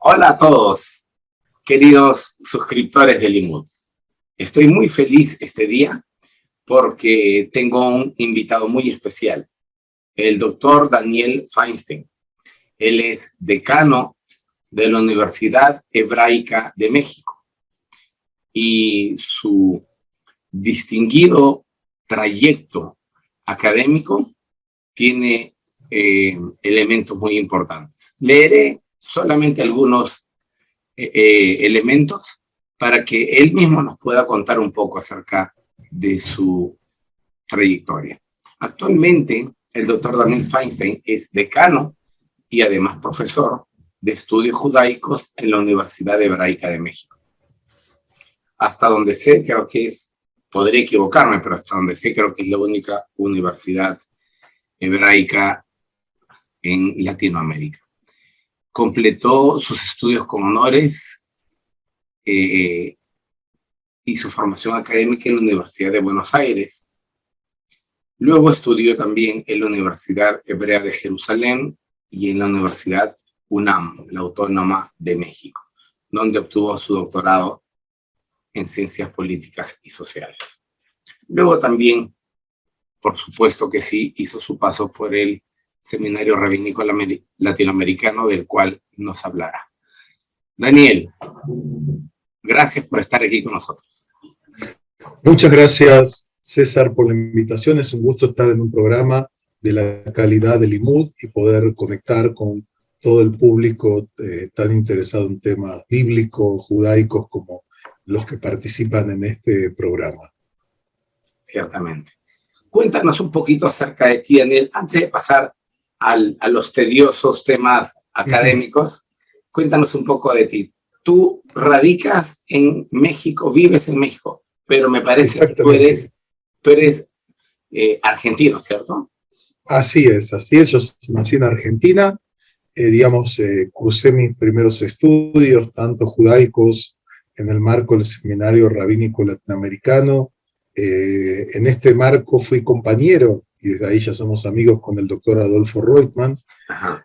Hola a todos, queridos suscriptores de Limud. Estoy muy feliz este día porque tengo un invitado muy especial, el doctor Daniel Feinstein. Él es decano de la Universidad Hebraica de México y su distinguido trayecto académico tiene elementos muy importantes. Leeré solamente algunos elementos para que él mismo nos pueda contar un poco acerca de su trayectoria. Actualmente, el doctor Daniel Feinstein es decano y además profesor de estudios judaicos en la Universidad Hebraica de México. Hasta donde sé, creo que podré equivocarme, pero hasta donde sé, creo que es la única universidad hebraica en Latinoamérica. Completó sus estudios con honores y su formación académica en la Universidad de Buenos Aires. Luego estudió también en la Universidad Hebrea de Jerusalén y en la Universidad UNAM, la Autónoma de México, donde obtuvo su doctorado en Ciencias Políticas y Sociales. Luego también, por supuesto que sí, hizo su paso por el Seminario Rabínico Latinoamericano, del cual nos hablará. Daniel, gracias por estar aquí con nosotros. Muchas gracias, César, por la invitación. Es un gusto estar en un programa de la calidad del Limud y poder conectar con todo el público tan interesado en temas bíblicos, judaicos, como los que participan en este programa. Ciertamente. Cuéntanos un poquito acerca de ti, Daniel, antes de pasar a los tediosos temas académicos. Cuéntanos un poco de ti. Tú radicas en México, vives en México, pero me parece que tú eres argentino, ¿cierto? Así es. Yo nací en Argentina, cursé mis primeros estudios, tanto judaicos, en el marco del Seminario Rabínico Latinoamericano. En este marco fui compañero, y desde ahí ya somos amigos, con el doctor Adolfo Reutemann,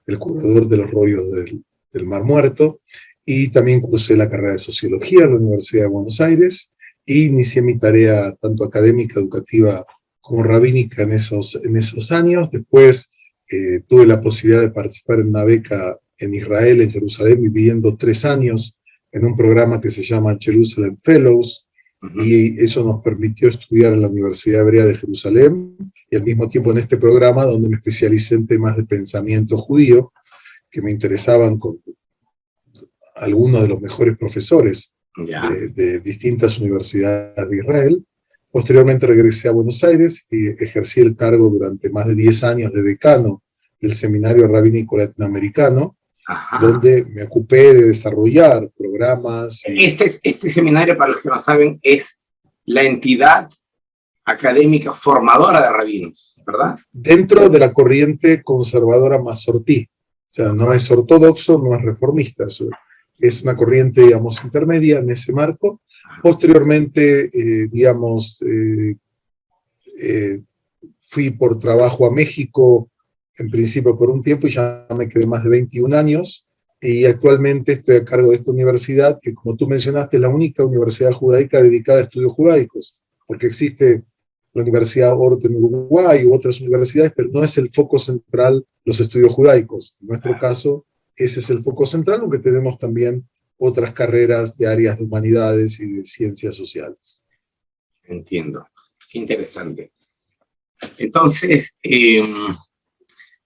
el curador de los rollos del Mar Muerto, y también cursé la carrera de Sociología en la Universidad de Buenos Aires, y inicié mi tarea tanto académica, educativa, como rabínica en esos años. Después tuve la posibilidad de participar en una beca en Israel, en Jerusalén, viviendo 3 años en un programa que se llama Jerusalem Fellows, y eso nos permitió estudiar en la Universidad Hebrea de Jerusalén, y al mismo tiempo en este programa donde me especialicé en temas de pensamiento judío, que me interesaban con algunos de los mejores profesores de distintas universidades de Israel. Posteriormente regresé a Buenos Aires y ejercí el cargo durante más de 10 años de decano del Seminario Rabínico Latinoamericano, donde me ocupé de desarrollar programas. Este seminario, para los que no saben, es la entidad académica formadora de rabinos, ¿verdad? Dentro de la corriente conservadora masortí. O sea, no es ortodoxo, no es reformista. Es una corriente, digamos, intermedia en ese marco. Posteriormente, fui por trabajo a México, en principio por un tiempo, y ya me quedé más de 21 años, y actualmente estoy a cargo de esta universidad, que como tú mencionaste, es la única universidad judaica dedicada a estudios judaicos, porque existe la Universidad Ort en Uruguay u otras universidades, pero no es el foco central los estudios judaicos. En nuestro caso, ese es el foco central, aunque tenemos también otras carreras de áreas de humanidades y de ciencias sociales. Entiendo. Qué interesante. Entonces,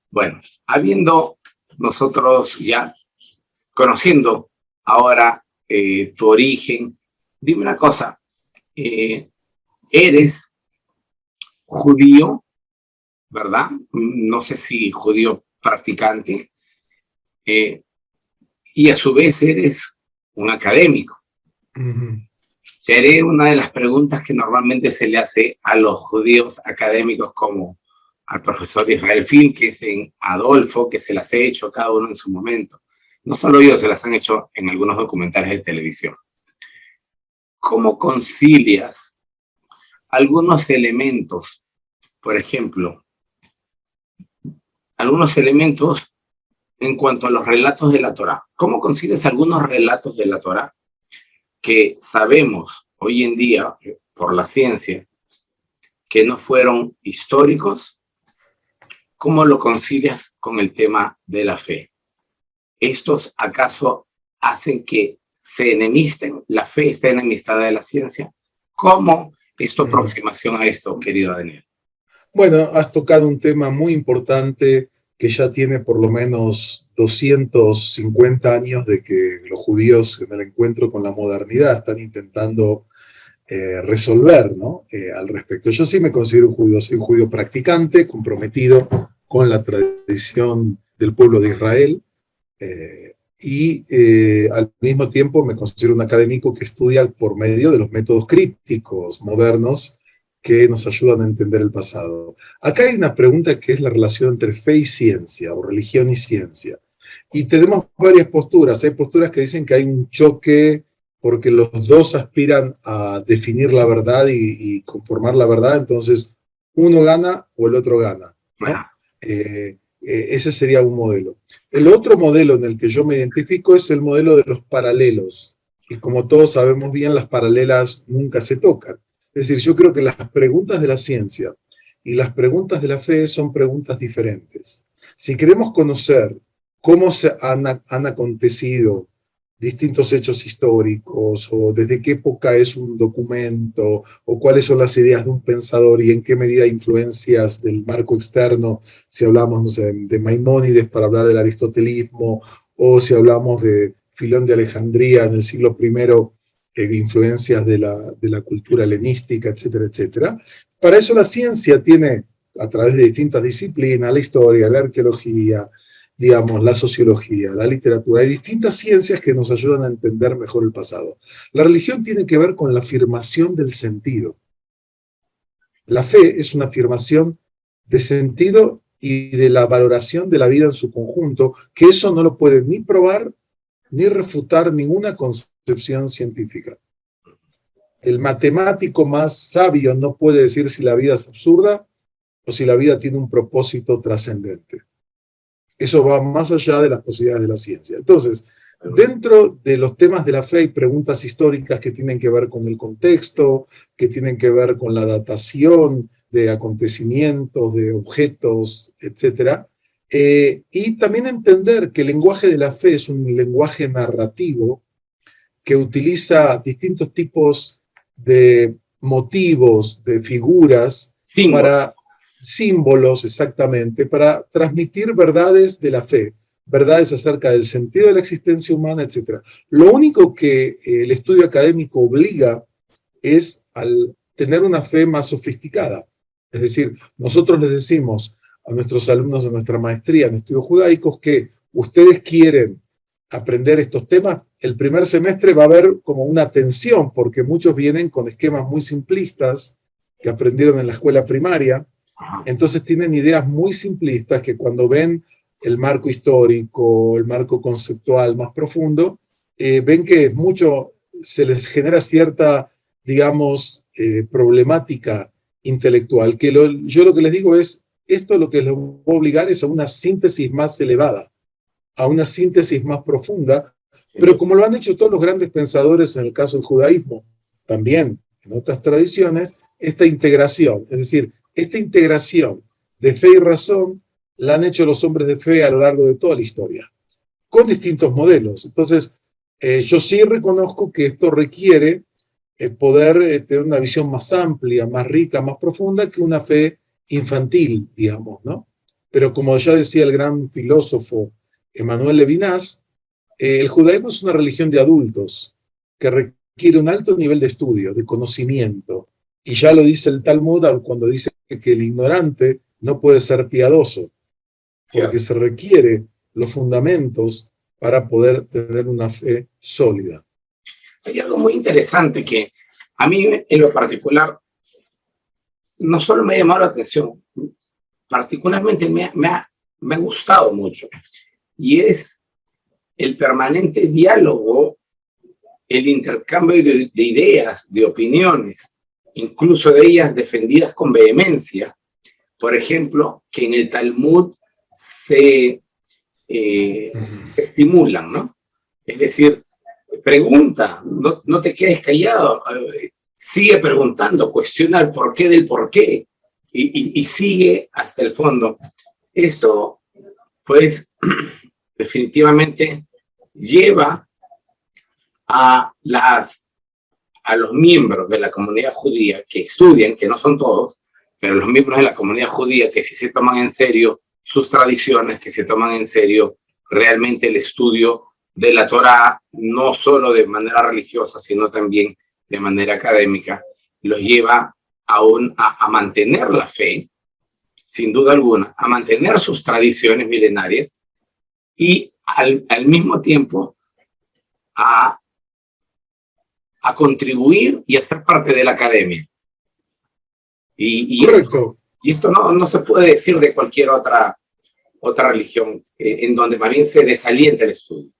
bueno, habiendo nosotros ya conociendo ahora tu origen, dime una cosa, eres judío, ¿verdad? No sé si judío practicante, y a su vez eres un académico. Te haré una de las preguntas que normalmente se le hace a los judíos académicos, como al profesor Israel Finkelstein, Adolfo, que se las he hecho cada uno en su momento. No solo yo, se las han hecho en algunos documentales de televisión. ¿Cómo concilias algunos elementos, por ejemplo, algunos elementos en cuanto a los relatos de la Torá. ¿Cómo concibes algunos relatos de la Torá que sabemos hoy en día, por la ciencia, que no fueron históricos? ¿Cómo lo concilias con el tema de la fe? ¿Estos acaso hacen que se enemisten? ¿La fe está enemistada de la ciencia? ¿Cómo es tu aproximación a esto, querido Daniel? Bueno, has tocado un tema muy importante que ya tiene por lo menos 250 años de que los judíos en el encuentro con la modernidad están intentando resolver, ¿no? Al respecto. Yo sí me considero un judío, soy un judío practicante, comprometido con la tradición del pueblo de Israel, al mismo tiempo me considero un académico que estudia por medio de los métodos críticos modernos que nos ayudan a entender el pasado. Acá hay una pregunta que es la relación entre fe y ciencia, o religión y ciencia. Y tenemos varias posturas. Hay posturas que dicen que hay un choque porque los dos aspiran a definir la verdad y conformar la verdad, entonces uno gana o el otro gana, ¿no? Ese sería un modelo. El otro modelo en el que yo me identifico es el modelo de los paralelos. Y como todos sabemos bien, las paralelas nunca se tocan. Es decir, yo creo que las preguntas de la ciencia y las preguntas de la fe son preguntas diferentes. Si queremos conocer cómo han acontecido distintos hechos históricos, o desde qué época es un documento, o cuáles son las ideas de un pensador y en qué medida influencias del marco externo, si hablamos, no sé, de Maimónides para hablar del aristotelismo, o si hablamos de Filón de Alejandría en el siglo I, influencias de la cultura helenística, etcétera, etcétera. Para eso la ciencia tiene, a través de distintas disciplinas, la historia, la arqueología, digamos, la sociología, la literatura, hay distintas ciencias que nos ayudan a entender mejor el pasado. La religión tiene que ver con la afirmación del sentido. La fe es una afirmación de sentido y de la valoración de la vida en su conjunto, que eso no lo puede ni probar ni refutar ninguna concepción científica. El matemático más sabio no puede decir si la vida es absurda o si la vida tiene un propósito trascendente. Eso va más allá de las posibilidades de la ciencia. Entonces, dentro de los temas de la fe hay preguntas históricas que tienen que ver con el contexto, que tienen que ver con la datación de acontecimientos, de objetos, etc. Y también entender que el lenguaje de la fe es un lenguaje narrativo que utiliza distintos tipos de motivos, de figuras, para símbolos, exactamente, para transmitir verdades de la fe, verdades acerca del sentido de la existencia humana, etc. Lo único que el estudio académico obliga es al tener una fe más sofisticada. Es decir, nosotros les decimos a nuestros alumnos de nuestra maestría en estudios judaicos que ustedes quieren aprender estos temas, el primer semestre va a haber como una tensión, porque muchos vienen con esquemas muy simplistas que aprendieron en la escuela primaria. Entonces tienen ideas muy simplistas que cuando ven el marco histórico, el marco conceptual más profundo, ven que se les genera cierta, digamos, problemática intelectual, que yo lo que les digo es, esto lo que les va a obligar es a una síntesis más elevada, a una síntesis más profunda, pero como lo han hecho todos los grandes pensadores en el caso del judaísmo, también en otras tradiciones, esta integración, es decir, esta integración de fe y razón la han hecho los hombres de fe a lo largo de toda la historia, con distintos modelos. Entonces, yo sí reconozco que esto requiere poder tener una visión más amplia, más rica, más profunda que una fe infantil, digamos, ¿no? Pero como ya decía el gran filósofo Emmanuel Levinas, el judaísmo es una religión de adultos que requiere un alto nivel de estudio, de conocimiento. Y ya lo dice el Talmud cuando dice que el ignorante no puede ser piadoso, porque se requiere los fundamentos para poder tener una fe sólida. Hay algo muy interesante que a mí en lo particular no solo me ha llamado la atención, particularmente me ha gustado mucho, y es el permanente diálogo, el intercambio de ideas, de opiniones, incluso de ellas defendidas con vehemencia. Por ejemplo, que en el Talmud se se estimulan, ¿no? Es decir, pregunta, no te quedes callado, sigue preguntando, cuestiona el porqué del porqué y sigue hasta el fondo. Esto, pues, definitivamente lleva a los miembros de la comunidad judía que estudian, que no son todos, pero los miembros de la comunidad judía que sí se toman en serio sus tradiciones, que se toman en serio realmente el estudio de la Torá, no solo de manera religiosa, sino también de manera académica, los lleva a mantener la fe, sin duda alguna, a mantener sus tradiciones milenarias y al mismo tiempo a contribuir y a ser parte de la academia. Correcto. Y esto no se puede decir de cualquier otra religión, en donde más bien se desalienta el estudio.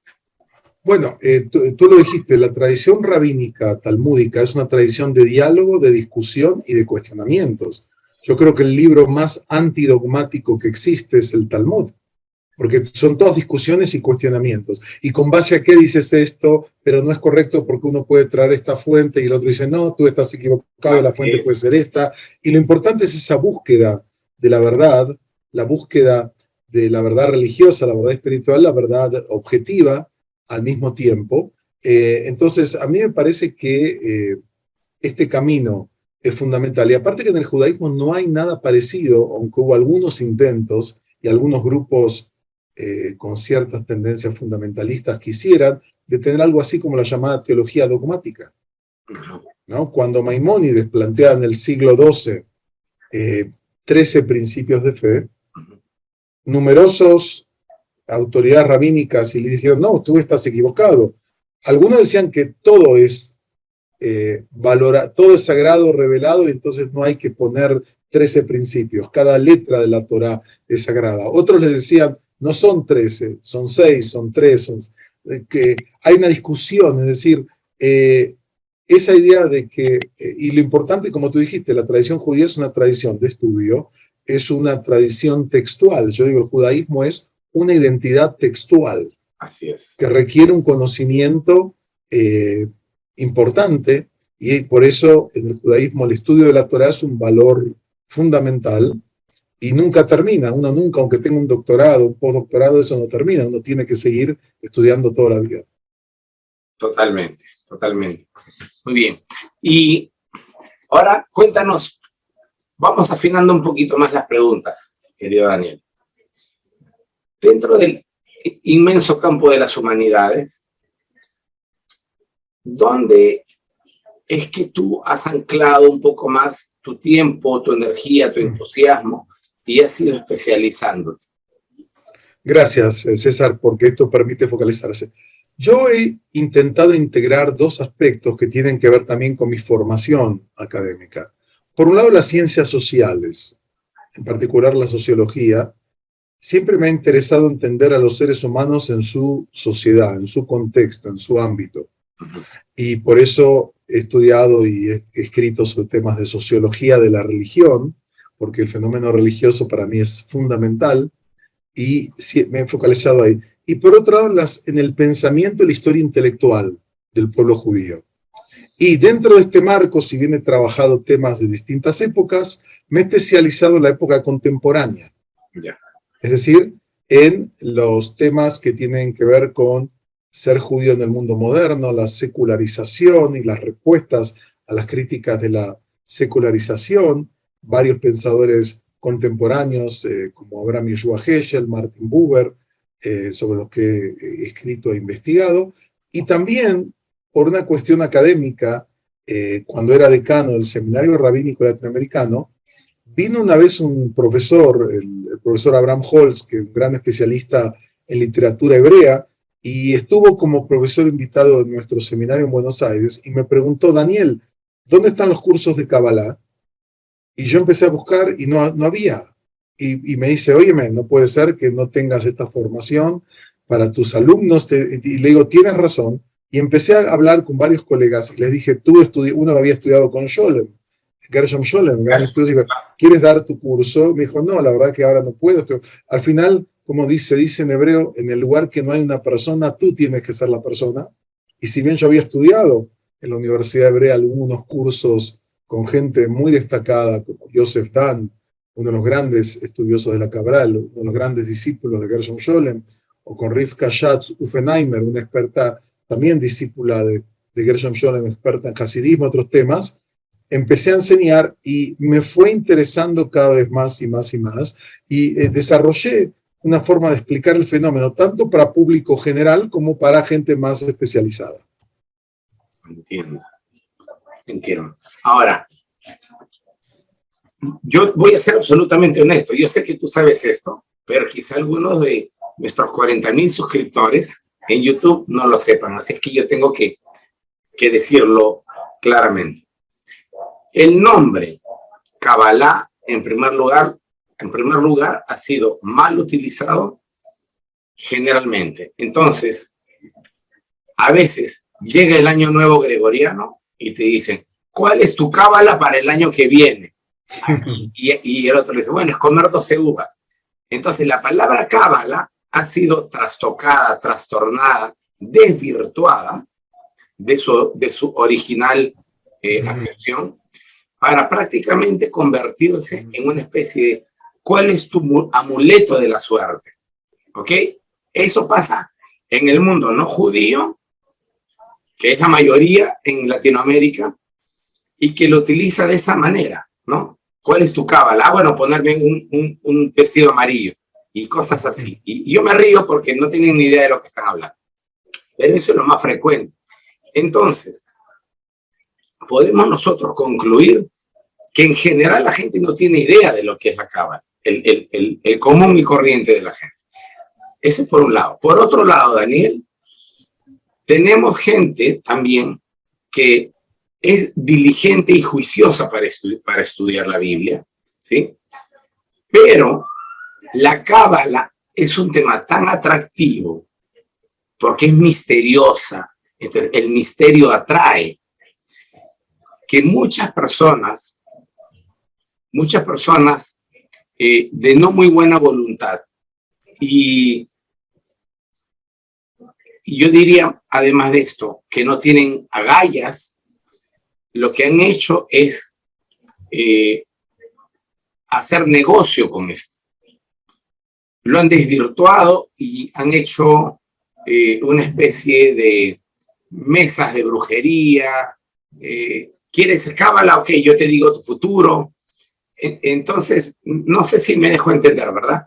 Bueno, tú lo dijiste, la tradición rabínica talmúdica es una tradición de diálogo, de discusión y de cuestionamientos. Yo creo que el libro más antidogmático que existe es el Talmud, porque son todas discusiones y cuestionamientos. ¿Y con base a qué dices esto? Pero no es correcto porque uno puede traer esta fuente y el otro dice, no, tú estás equivocado, la fuente puede ser esta. Y lo importante es esa búsqueda de la verdad, la búsqueda de la verdad religiosa, la verdad espiritual, la verdad objetiva al mismo tiempo. Entonces, a mí me parece que este camino es fundamental. Y aparte que en el judaísmo no hay nada parecido, aunque hubo algunos intentos y algunos grupos con ciertas tendencias fundamentalistas quisieran, de tener algo así como la llamada teología dogmática, ¿no? Cuando Maimónides plantea en el siglo XII 13 principios de fe, numerosos autoridades rabínicas y le dijeron, no, tú estás equivocado. Algunos decían que todo es todo es sagrado, revelado, y entonces no hay que poner 13 principios. Cada letra de la Torá es sagrada. Otros les decían, no son 13, son 6, son 3, que hay una discusión, es decir, esa idea de que, y lo importante, como tú dijiste, la tradición judía es una tradición de estudio, es una tradición textual. Yo digo, el judaísmo es una identidad textual. Así es. Que requiere un conocimiento importante, y por eso en el judaísmo el estudio de la Torá es un valor fundamental y nunca termina. Uno nunca, aunque tenga un doctorado, un postdoctorado, eso no termina. Uno tiene que seguir estudiando toda la vida. Totalmente, totalmente. Muy bien. Y ahora cuéntanos, vamos afinando un poquito más las preguntas, querido Daniel. Dentro del inmenso campo de las humanidades, ¿dónde es que tú has anclado un poco más tu tiempo, tu energía, tu entusiasmo y has ido especializándote? Gracias, César, porque esto permite focalizarse. Yo he intentado integrar dos aspectos que tienen que ver también con mi formación académica. Por un lado, las ciencias sociales, en particular la sociología. Siempre me ha interesado entender a los seres humanos en su sociedad, en su contexto, en su ámbito. Y por eso he estudiado y he escrito sobre temas de sociología de la religión, porque el fenómeno religioso para mí es fundamental, y me he focalizado ahí. Y por otro lado, en el pensamiento y la historia intelectual del pueblo judío. Y dentro de este marco, si bien he trabajado temas de distintas épocas, me he especializado en la época contemporánea. Ya. Es decir, en los temas que tienen que ver con ser judío en el mundo moderno, la secularización y las respuestas a las críticas de la secularización, varios pensadores contemporáneos como Abraham Yeshua Heschel, Martin Buber, sobre los que he escrito e investigado, y también por una cuestión académica, cuando era decano del Seminario Rabínico Latinoamericano, vino una vez un profesor, el profesor Abraham Holz, que es un gran especialista en literatura hebrea, y estuvo como profesor invitado en nuestro seminario en Buenos Aires, y me preguntó, Daniel, ¿dónde están los cursos de Kabbalah? Y yo empecé a buscar y no había. Y me dice, óyeme, no puede ser que no tengas esta formación para tus alumnos. Y le digo, tienes razón. Y empecé a hablar con varios colegas, y les dije, uno había estudiado con Scholem, Gershom Scholem, gran estudioso. ¿Quieres dar tu curso? Me dijo, no, la verdad que ahora no puedo. Al final como dice en hebreo, en el lugar que no hay una persona, tú tienes que ser la persona. Y si bien yo había estudiado en la Universidad Hebrea algunos cursos con gente muy destacada, como Joseph Dan, uno de los grandes estudiosos de la Cabral, uno de los grandes discípulos de Gershom Scholem, o con Rivka Schatz-Uffenheimer, una experta también discípula de Gershom Scholem, experta en hasidismo, otros temas, empecé a enseñar y me fue interesando cada vez más y más y más, y desarrollé una forma de explicar el fenómeno, tanto para público general como para gente más especializada. Entiendo, entiendo. Ahora, yo voy a ser absolutamente honesto. Yo sé que tú sabes esto, pero quizá algunos de nuestros 40,000 suscriptores en YouTube no lo sepan. Así es que yo tengo que decirlo claramente. El nombre Kabbalah, en primer lugar, ha sido mal utilizado generalmente. Entonces, a veces llega el año nuevo gregoriano y te dicen, ¿cuál es tu cábala para el año que viene? Y el otro le dice, bueno, es comer 12 uvas. Entonces la palabra cábala ha sido trastocada, trastornada, desvirtuada de su original acepción para prácticamente convertirse en una especie de ¿cuál es tu amuleto de la suerte? ¿Ok? Eso pasa en el mundo no judío, que es la mayoría en Latinoamérica, y que lo utiliza de esa manera, ¿no? ¿Cuál es tu cábala? Bueno, ponerme un vestido amarillo y cosas así. Y yo me río porque no tienen ni idea de lo que están hablando. Pero eso es lo más frecuente. Entonces, podemos nosotros concluir que en general la gente no tiene idea de lo que es la cábala, el común y corriente de la gente. Eso es por un lado. Por otro lado, Daniel, tenemos gente también que es diligente y juiciosa para estudiar la Biblia, ¿sí? Pero la cábala es un tema tan atractivo porque es misteriosa, entonces el misterio atrae, que muchas personas de no muy buena voluntad y yo diría, además de esto, que no tienen agallas, lo que han hecho es hacer negocio con esto. Lo han desvirtuado y han hecho una especie de mesas de brujería. ¿Quieres cábala? Ok, yo te digo tu futuro. Entonces, no sé si me dejo entender, ¿verdad?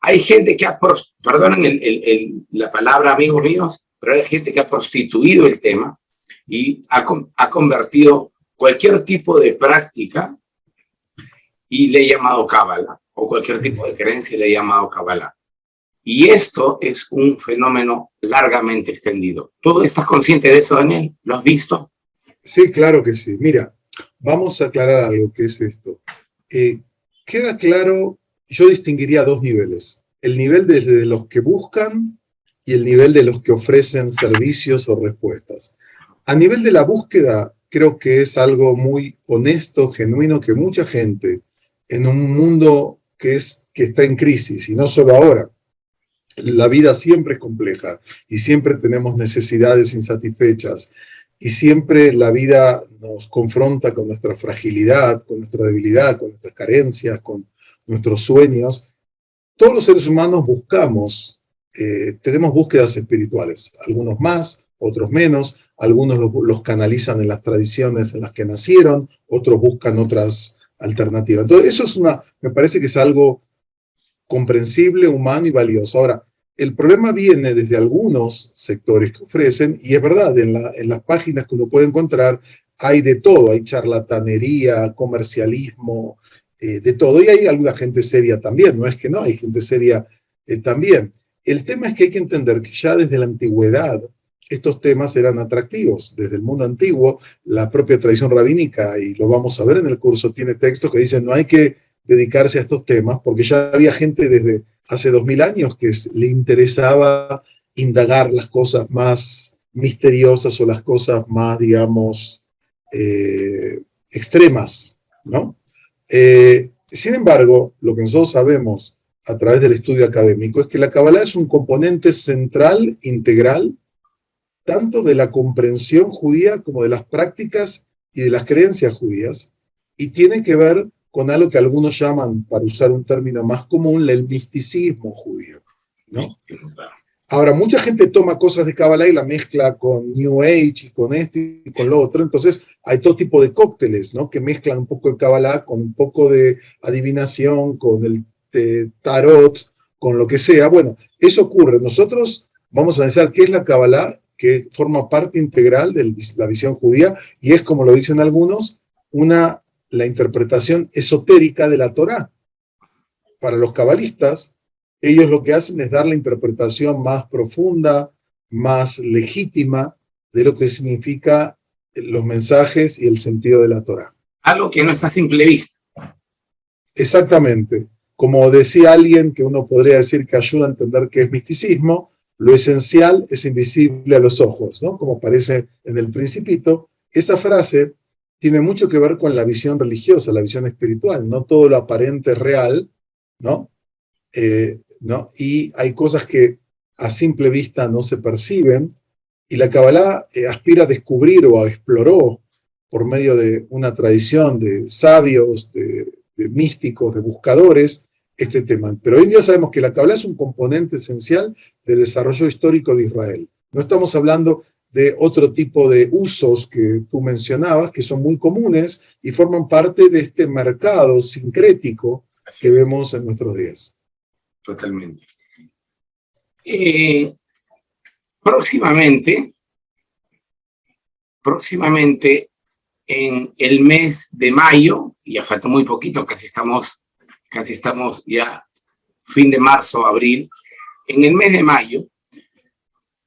Hay gente que perdonen la palabra, amigos míos, pero hay gente que ha prostituido el tema y ha convertido cualquier tipo de práctica y le ha llamado cábala, o cualquier tipo de creencia le ha llamado cábala. Y esto es un fenómeno largamente extendido. ¿Tú estás consciente de eso, Daniel? ¿Lo has visto? Sí, claro que sí. Mira, vamos a aclarar algo que es esto. Queda claro, yo distinguiría dos niveles. El nivel desde los que buscan y el nivel de los que ofrecen servicios o respuestas. A nivel de la búsqueda, creo que es algo muy honesto, genuino, que mucha gente en un mundo que está en crisis, y no solo ahora, la vida siempre es compleja y siempre tenemos necesidades insatisfechas y siempre la vida nos confronta con nuestra fragilidad, con nuestra debilidad, con nuestras carencias, con nuestros sueños. Todos los seres humanos buscamos, tenemos búsquedas espirituales, algunos más, otros menos, algunos los canalizan en las tradiciones en las que nacieron, otros buscan otras alternativas. Entonces, eso me parece que es algo comprensible, humano y valioso. Ahora, el problema viene desde algunos sectores que ofrecen, y es verdad, en las páginas que uno puede encontrar hay de todo, hay charlatanería, comercialismo, de todo, y hay alguna gente seria también, no es que no, hay gente seria también. El tema es que hay que entender que ya desde la antigüedad estos temas eran atractivos. Desde el mundo antiguo, la propia tradición rabínica, y lo vamos a ver en el curso, tiene textos que dicen no hay que dedicarse a estos temas, porque ya había gente desde hace 2000 años que le interesaba indagar las cosas más misteriosas o las cosas más, digamos, extremas, ¿no? Sin embargo, lo que nosotros sabemos a través del estudio académico, es que la Kabbalah es un componente central, integral, tanto de la comprensión judía como de las prácticas y de las creencias judías, y tiene que ver con algo que algunos llaman, para usar un término más común, el misticismo judío, ¿no? Ahora, mucha gente toma cosas de Kabbalah y la mezcla con New Age y con esto y con lo otro, entonces hay todo tipo de cócteles, ¿no? Que mezclan un poco de Kabbalah con un poco de adivinación, con el tarot, con lo que sea. Bueno, eso ocurre. Nosotros vamos a analizar qué es la Kabbalah, que forma parte integral de la visión judía, y es, como lo dicen algunos, la interpretación esotérica de la Torá. Para los cabalistas, ellos lo que hacen es dar la interpretación más profunda, más legítima de lo que significa los mensajes y el sentido de la Torá. Algo que no está a simple vista. Exactamente. Como decía alguien que uno podría decir que ayuda a entender qué es misticismo, lo esencial es invisible a los ojos, ¿no? Como aparece en el Principito. Esa frase tiene mucho que ver con la visión religiosa, la visión espiritual. No todo lo aparente es real, ¿no? ¿No? Y hay cosas que a simple vista no se perciben, y la Kabbalah aspira a descubrir o exploró por medio de una tradición de sabios, de místicos, de buscadores, este tema. Pero hoy en día sabemos que la Kabbalah es un componente esencial del desarrollo histórico de Israel. No estamos hablando de otro tipo de usos que tú mencionabas, que son muy comunes y forman parte de este mercado sincrético que vemos en nuestros días. Totalmente. Próximamente, en el mes de mayo, ya falta muy poquito, casi estamos ya fin de marzo, abril. En el mes de mayo,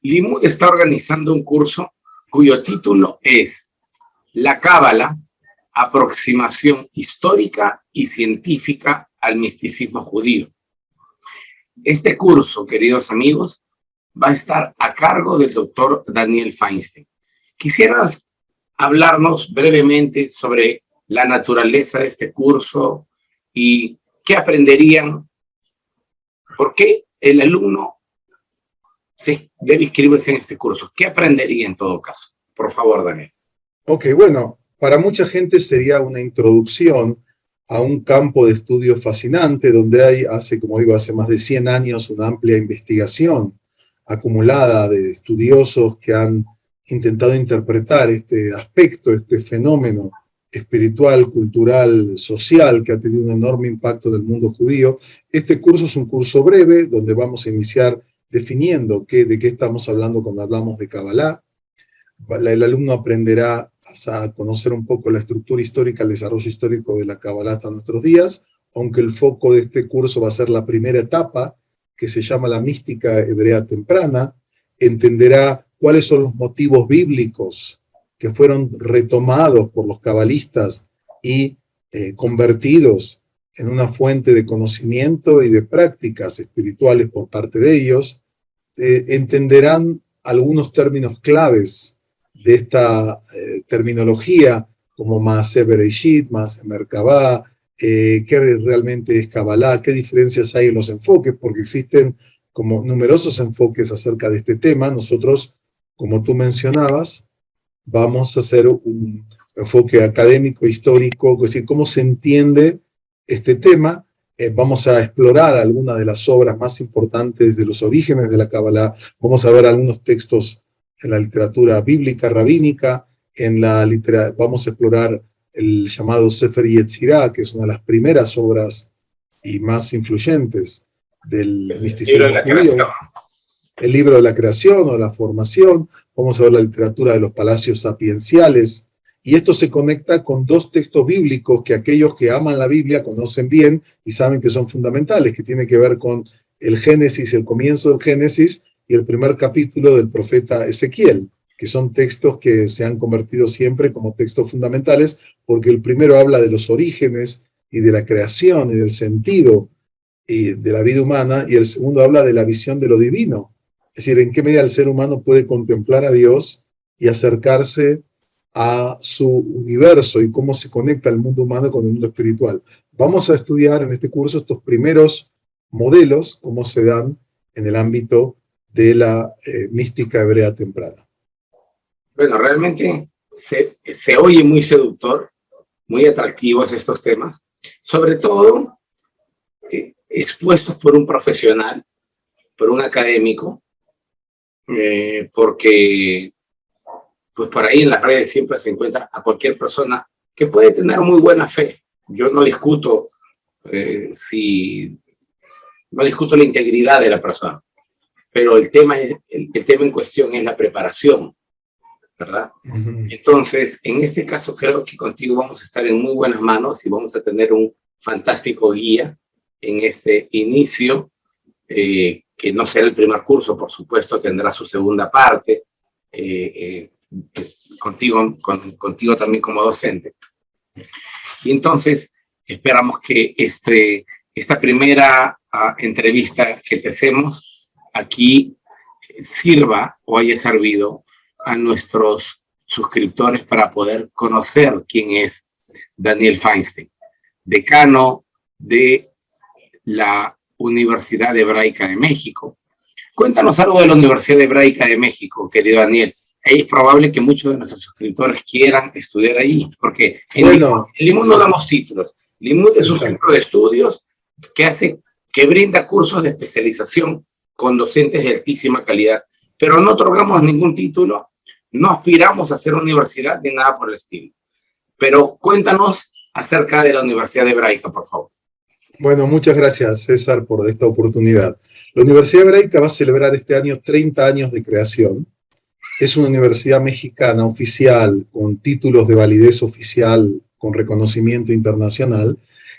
Limud está organizando un curso cuyo título es La Cábala, aproximación histórica y científica al misticismo judío. Este curso, queridos amigos, va a estar a cargo del doctor Daniel Feinstein. ¿Quisieras hablarnos brevemente sobre la naturaleza de este curso y qué aprenderían? ¿Por qué el alumno debe inscribirse en este curso? ¿Qué aprendería en todo caso? Por favor, Daniel. Ok, bueno, para mucha gente sería una introducción a un campo de estudio fascinante donde hay, hace más de 100 años, una amplia investigación acumulada de estudiosos que han intentado interpretar este aspecto, este fenómeno espiritual, cultural, social, que ha tenido un enorme impacto en el mundo judío. Este curso es un curso breve donde vamos a iniciar definiendo de qué estamos hablando cuando hablamos de Kabbalah. El alumno aprenderá a conocer un poco la estructura histórica, el desarrollo histórico de la Kabbalah hasta nuestros días, aunque el foco de este curso va a ser la primera etapa, que se llama la mística hebrea temprana. Entenderá cuáles son los motivos bíblicos que fueron retomados por los cabalistas y convertidos en una fuente de conocimiento y de prácticas espirituales por parte de ellos. Entenderán algunos términos claves de esta terminología, como Maaseh Bereshit, Maaseh Merkabah, qué realmente es Kabbalah, qué diferencias hay en los enfoques, porque existen como numerosos enfoques acerca de este tema. Nosotros, como tú mencionabas, vamos a hacer un enfoque académico, histórico, es decir, cómo se entiende este tema. Vamos a explorar algunas de las obras más importantes de los orígenes de la Kabbalah. Vamos a ver algunos textos en la literatura bíblica, rabínica. Vamos a explorar el llamado Sefer Yetzirah, que es una de las primeras obras y más influyentes del misticismo judío. El libro de la creación o la formación. Vamos a ver la literatura de los palacios sapienciales. Y esto se conecta con dos textos bíblicos que aquellos que aman la Biblia conocen bien y saben que son fundamentales, que tiene que ver con el Génesis, el comienzo del Génesis y el primer capítulo del profeta Ezequiel, que son textos que se han convertido siempre como textos fundamentales, porque el primero habla de los orígenes y de la creación y del sentido y de la vida humana, y el segundo habla de la visión de lo divino, es decir, en qué medida el ser humano puede contemplar a Dios y acercarse a su universo y cómo se conecta el mundo humano con el mundo espiritual. Vamos a estudiar en este curso estos primeros modelos, cómo se dan en el ámbito de la mística hebrea temprana. Bueno, realmente se oye muy seductor, muy atractivos estos temas, sobre todo expuestos por un profesional, por un académico, porque pues por ahí en las redes siempre se encuentra a cualquier persona que puede tener muy buena fe. Yo no discuto no discuto la integridad de la persona, pero el tema en cuestión es la preparación, ¿verdad? Entonces, en este caso creo que contigo vamos a estar en muy buenas manos y vamos a tener un fantástico guía en este inicio, que no será el primer curso, por supuesto, tendrá su segunda parte, contigo también como docente. Y entonces, esperamos que esta primera entrevista que te hacemos aquí sirva o haya servido a nuestros suscriptores para poder conocer quién es Daniel Feinstein, decano de la Universidad Hebraica de México. Cuéntanos algo de la Universidad Hebraica de México, querido Daniel. Es probable que muchos de nuestros suscriptores quieran estudiar ahí, porque en Limud no damos títulos. Limud es un centro de estudios que brinda cursos de especialización con docentes de altísima calidad, pero no otorgamos ningún título, no aspiramos a ser universidad ni nada por el estilo. Pero cuéntanos acerca de la Universidad Hebraica, por favor. Bueno, muchas gracias, César, por esta oportunidad. La Universidad Hebraica va a celebrar este año 30 años de creación. Es una universidad mexicana oficial, con títulos de validez oficial, con reconocimiento internacional,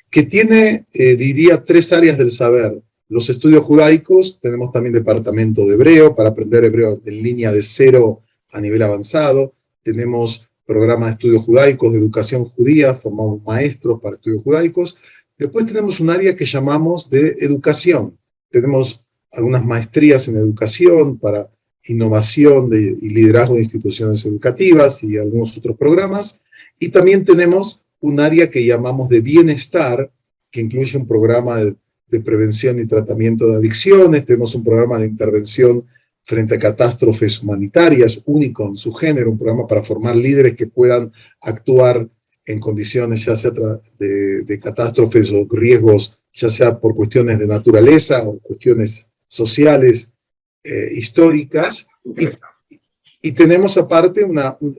que tiene, diría, 3 áreas del saber. Los estudios judaicos, tenemos también departamento de hebreo, para aprender hebreo en línea de 0 a nivel avanzado. Tenemos programa de estudios judaicos, de educación judía, formamos maestros para estudios judaicos. Después tenemos un área que llamamos de educación. Tenemos algunas maestrías en educación para innovación y liderazgo de instituciones educativas y algunos otros programas. Y también tenemos un área que llamamos de bienestar, que incluye un programa de prevención y tratamiento de adicciones. Tenemos un programa de intervención frente a catástrofes humanitarias, único en su género, un programa para formar líderes que puedan actuar en condiciones ya sea de catástrofes o riesgos, ya sea por cuestiones de naturaleza o cuestiones sociales, históricas. Y tenemos aparte,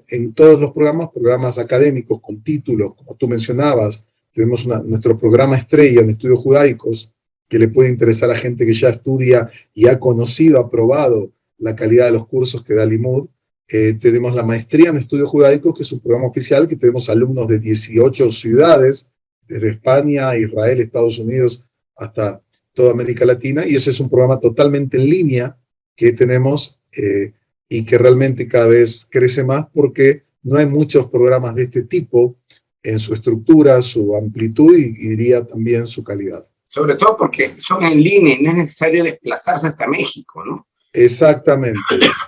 en todos los programas académicos con títulos, como tú mencionabas, tenemos nuestro programa estrella en estudios judaicos, que le puede interesar a gente que ya estudia y ha conocido, ha probado la calidad de los cursos que da Limud. Tenemos la maestría en estudios judaicos, que es un programa oficial, que tenemos alumnos de 18 ciudades, desde España, Israel, Estados Unidos, hasta toda América Latina, y ese es un programa totalmente en línea que tenemos y que realmente cada vez crece más, porque no hay muchos programas de este tipo en su estructura, su amplitud y diría también su calidad. Sobre todo porque son en línea y no es necesario desplazarse hasta México, ¿no? Exactamente.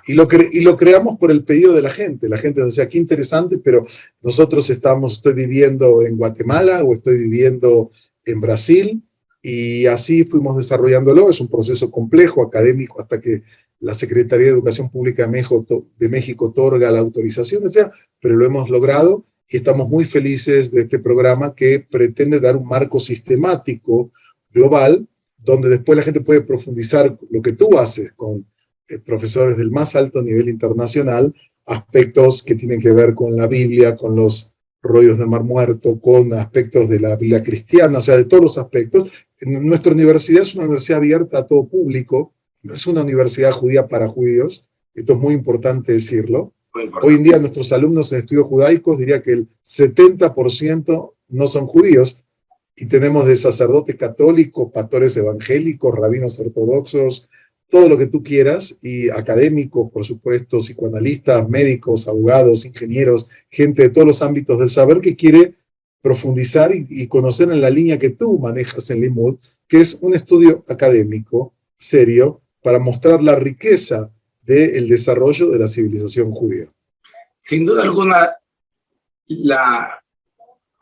Y lo creamos por el pedido de la gente. La gente decía, qué interesante, pero nosotros estoy viviendo en Guatemala o estoy viviendo en Brasil, y así fuimos desarrollándolo. Es un proceso complejo, académico, hasta que la Secretaría de Educación Pública de México otorga la autorización, etc. Pero lo hemos logrado y estamos muy felices de este programa, que pretende dar un marco sistemático global, donde después la gente puede profundizar lo que tú haces con profesores del más alto nivel internacional, aspectos que tienen que ver con la Biblia, con los rollos del Mar Muerto, con aspectos de la Biblia cristiana, o sea, de todos los aspectos. Nuestra universidad es una universidad abierta a todo público, no es una universidad judía para judíos, esto es muy importante decirlo. Hoy en día nuestros alumnos en estudios judaicos, diría que el 70% no son judíos, y tenemos de sacerdotes católicos, pastores evangélicos, rabinos ortodoxos, todo lo que tú quieras, y académicos, por supuesto, psicoanalistas, médicos, abogados, ingenieros, gente de todos los ámbitos del saber que quiere profundizar y conocer en la línea que tú manejas en Limud, que es un estudio académico serio para mostrar la riqueza del desarrollo de la civilización judía. Sin duda alguna, la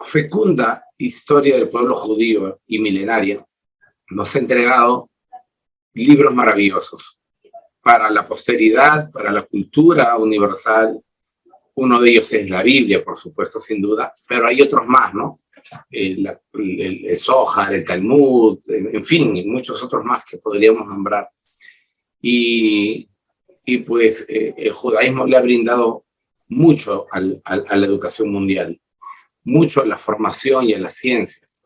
fecunda historia del pueblo judío y milenaria nos ha entregado libros maravillosos para la posteridad, para la cultura universal. Uno de ellos es la Biblia, por supuesto, sin duda, pero hay otros más, ¿no? El Zohar, el Talmud, en fin, muchos otros más que podríamos nombrar. Y pues el judaísmo le ha brindado mucho a la educación mundial, mucho a la formación y a las ciencias.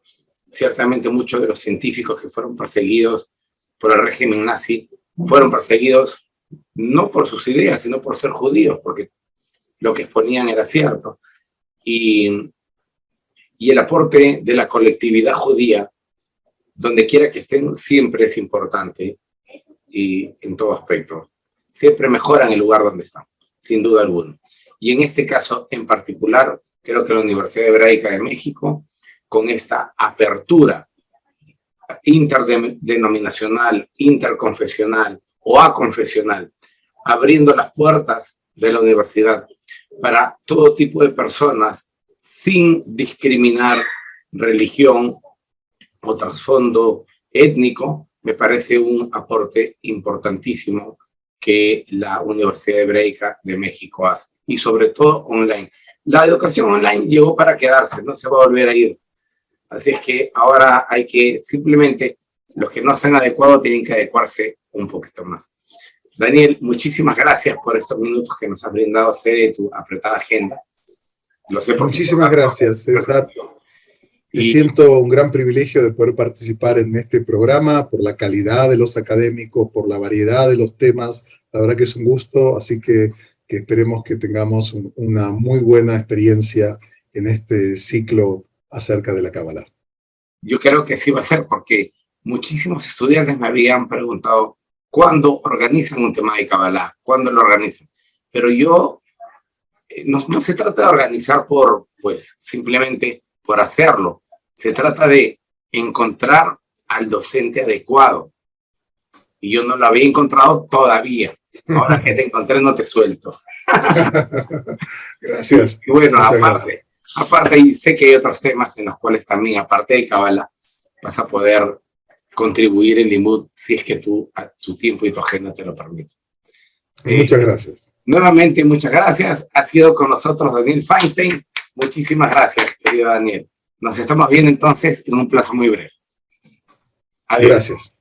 Ciertamente muchos de los científicos que fueron perseguidos por el régimen nazi fueron perseguidos no por sus ideas, sino por ser judíos, porque lo que exponían era cierto. Y el aporte de la colectividad judía, donde quiera que estén, siempre es importante y en todo aspecto. Siempre mejoran el lugar donde están, sin duda alguna. Y en este caso en particular, creo que la Universidad Hebraica de México, con esta apertura interdenominacional, interconfesional o aconfesional, abriendo las puertas de la universidad para todo tipo de personas sin discriminar religión o trasfondo étnico, me parece un aporte importantísimo que la Universidad Hebraica de México hace, y sobre todo online. La educación online llegó para quedarse, no se va a volver a ir. Así es que ahora hay que simplemente, los que no se han adecuado tienen que adecuarse un poquito más. Daniel, muchísimas gracias por estos minutos que nos has brindado, sé de tu apretada agenda. Lo sé. Muchísimas gracias, César. Me siento un gran privilegio de poder participar en este programa, por la calidad de los académicos, por la variedad de los temas. La verdad que es un gusto, así que esperemos que tengamos una muy buena experiencia en este ciclo acerca de la Kabbalah. Yo creo que sí va a ser, porque muchísimos estudiantes me habían preguntado ¿cuándo organizan un tema de Kabbalah? ¿Cuándo lo organizan? Pero yo, no se trata de organizar pues, simplemente por hacerlo. Se trata de encontrar al docente adecuado. Y yo no lo había encontrado todavía. Ahora que te encontré, no te suelto. Gracias. Y bueno, aparte, y sé que hay otros temas en los cuales también, aparte de Kabbalah, vas a poder contribuir en Limud si es que tu tiempo y tu agenda te lo permiten. Muchas gracias. Nuevamente, muchas gracias. Ha sido con nosotros Daniel Feinstein. Muchísimas gracias, querido Daniel. Nos estamos viendo entonces en un plazo muy breve. Adiós. Gracias.